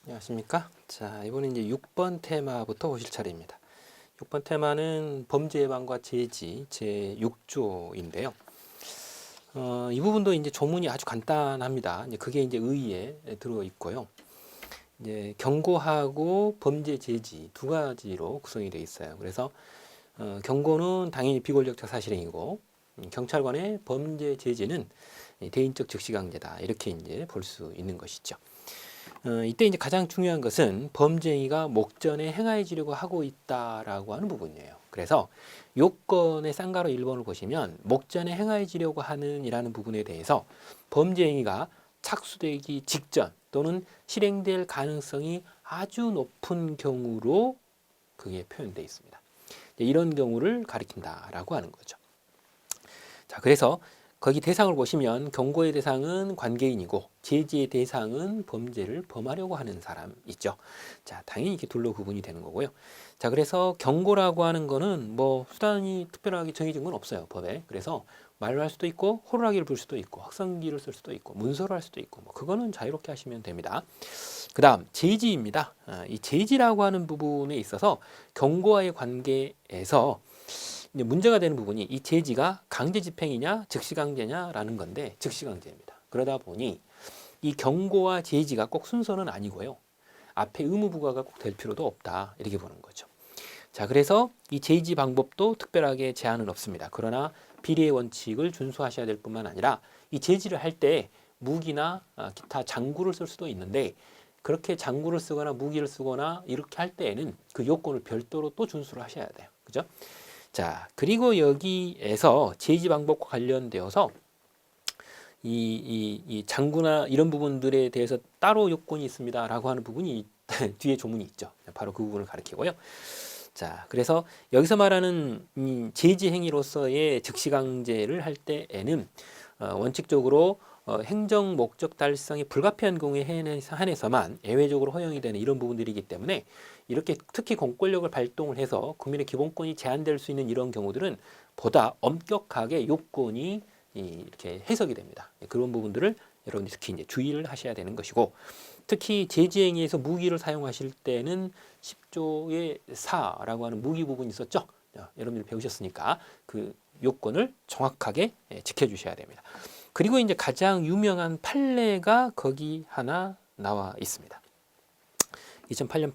안녕하십니까? 자, 이번에 이제 6번 테마부터 보실 차례입니다. 6번 테마는 범죄 예방과 제지 제6조인데요. 이 부분도 이제 조문이 아주 간단합니다. 이제 그게 이제 의의에 들어 있고요. 이제 경고하고 범죄 제지 두 가지로 구성이 되어 있어요. 그래서 경고는 당연히 비권력적 사실행위고 경찰관의 범죄 제지는 대인적 즉시강제다 이렇게 이제 볼 수 있는 것이죠. 이때 이제 가장 중요한 것은 범죄행위가 목전에 행하여지려고 하고 있다라고 하는 부분이에요. 그래서 요건의 쌍가로 1번을 보시면 목전에 행하여지려고 하는 이라는 부분에 대해서 범죄행위가 착수되기 직전 또는 실행될 가능성이 아주 높은 경우로 그게 표현되어 있습니다. 이런 경우를 가리킨다라고 하는 거죠. 자, 그래서 거기 대상을 보시면 경고의 대상은 관계인이고 제지의 대상은 범죄를 범하려고 하는 사람 있죠. 자, 당연히 이렇게 둘로 구분이 되는 거고요. 자, 그래서 경고라고 하는 거는 뭐 수단이 특별하게 정해진 건 없어요, 법에. 그래서 말을 할 수도 있고 호루라기를 불 수도 있고 확성기를 쓸 수도 있고 문서를 할 수도 있고 뭐 그거는 자유롭게 하시면 됩니다. 그다음 제지입니다. 이 제지라고 하는 부분에 있어서 경고와의 관계에서 이제 문제가 되는 부분이 이 제지가 강제 집행이냐 즉시강제냐라는 건데 즉시강제입니다. 그러다 보니 이 경고와 제지가 꼭 순서는 아니고요. 앞에 의무 부과가 꼭 될 필요도 없다 이렇게 보는 거죠. 자, 그래서 이 제지 방법도 특별하게 제한은 없습니다. 그러나 비례의 원칙을 준수하셔야 될 뿐만 아니라 이 제지를 할 때 무기나 기타 장구를 쓸 수도 있는데 그렇게 장구를 쓰거나 무기를 쓰거나 이렇게 할 때에는 그 요건을 별도로 또 준수를 하셔야 돼요. 그죠? 자, 그리고 여기에서 제지 방법과 관련되어서 이 장구나 이런 부분들에 대해서 따로 요건이 있습니다라고 하는 부분이 뒤에 조문이 있죠. 바로 그 부분을 가리키고요. 자, 그래서 여기서 말하는 제지 행위로서의 즉시강제를 할 때에는 원칙적으로 행정 목적 달성이 불가피한 경우에 한해서만 예외적으로 허용이 되는 이런 부분들이기 때문에 이렇게 특히 공권력을 발동을 해서 국민의 기본권이 제한될 수 있는 이런 경우들은 보다 엄격하게 요건이 이렇게 해석이 됩니다. 그런 부분들을 여러분이 특히 이제 주의를 하셔야 되는 것이고 특히 제지행위에서 무기를 사용하실 때는 10조의 4라고 하는 무기 부분이 있었죠. 여러분들이 배우셨으니까 그 요건을 정확하게 지켜주셔야 됩니다. 그리고 이제 가장 유명한 판례가 거기 하나 나와 있습니다. 2008년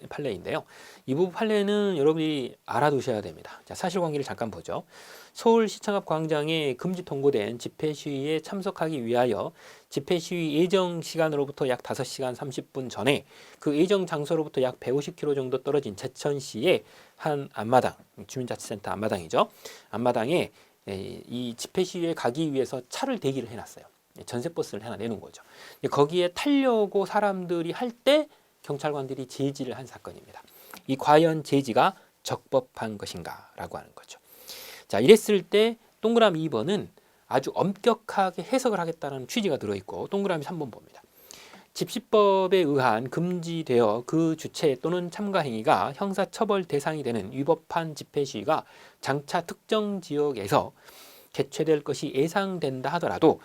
판례인데요. 이 부분 판례는 여러분이 알아두셔야 됩니다. 자, 사실관계를 잠깐 보죠. 서울시청 앞 광장에 금지 통보된 집회 시위에 참석하기 위하여 집회 시위 예정 시간으로부터 약 5시간 30분 전에 그 예정 장소로부터 약 150km 정도 떨어진 제천시의 한 앞마당, 주민자치센터 앞마당이죠. 앞마당에 이 집회 시위에 가기 위해서 차를 대기를 해놨어요. 전세버스를 하나 내놓은 거죠. 거기에 타려고 사람들이 할 때 경찰관들이 제지를 한 사건입니다. 이 과연 제지가 적법한 것인가 라고 하는 거죠. 자, 이랬을 때 동그라미 2번은 아주 엄격하게 해석을 하겠다는 취지가 들어있고 동그라미 3번 봅니다. 집시법에 의한 금지되어 그 주체 또는 참가 행위가 형사처벌 대상이 되는 위법한 집회 시위가 장차 특정 지역에서 개최될 것이 예상된다 하더라도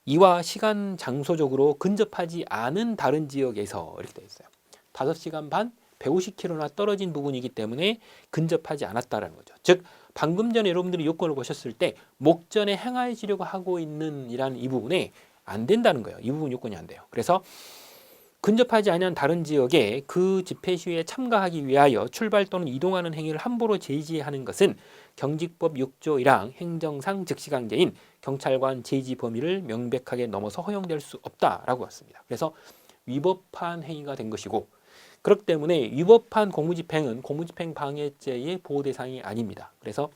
이와 시간 장소적으로 근접하지 않은 다른 지역에서 이렇게 되어 있어요. 5시간 반 150km나 떨어진 부분이기 때문에 근접하지 않았다라는 거죠. 즉 방금 전에 여러분들이 요건을 보셨을 때 목전에 행하여지려고 하고 있는 이라는 이 부분에 안 된다는 거예요. 이 부분 요건이 안 돼요. 그래서 근접하지 않은 다른 지역에 그 집회 시위에 참가하기 위하여 출발 또는 이동하는 행위를 함부로 제지하는 것은 경직법 6조 1항 행정상 즉시강제인 경찰관 제지 범위를 명백하게 넘어서 허용될 수 없다라고 했습니다. 그래서 위법한 행위가 된 것이고 그렇기 때문에 위법한 공무집행은 공무집행 방해죄의 보호 대상이 아닙니다. 그래서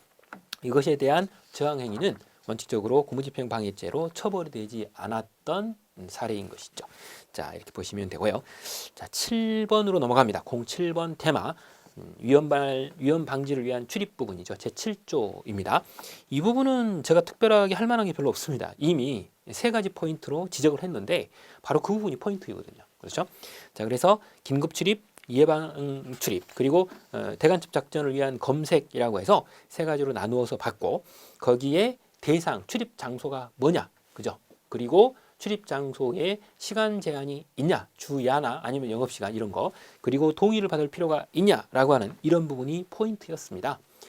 이것에 대한 저항 행위는 원칙적으로 공무집행 방해죄로 처벌이 되지 않았던 사례인 것이죠. 자, 이렇게 보시면 되고요. 자, 7번으로 넘어갑니다. 07번 테마 위험 방지를 위한 출입 부분이죠. 제7조입니다. 이 부분은 제가 특별하게 할 만한 게 별로 없습니다. 이미 3가지 포인트로 지적을 했는데 바로 그 부분이 포인트이거든요. 그렇죠? 자, 그래서 긴급 출입, 예방 출입, 그리고 대간첩 작전을 위한 검색이라고 해서 3가지로 나누어서 봤고 거기에 대상, 출입 장소가 뭐냐, 그죠? 그리고 출입 장소에 시간 제한이 있냐, 주야나 아니면 영업시간 이런 거, 그리고 동의를 받을 필요가 있냐라고 하는 이런 부분이 포인트였습니다.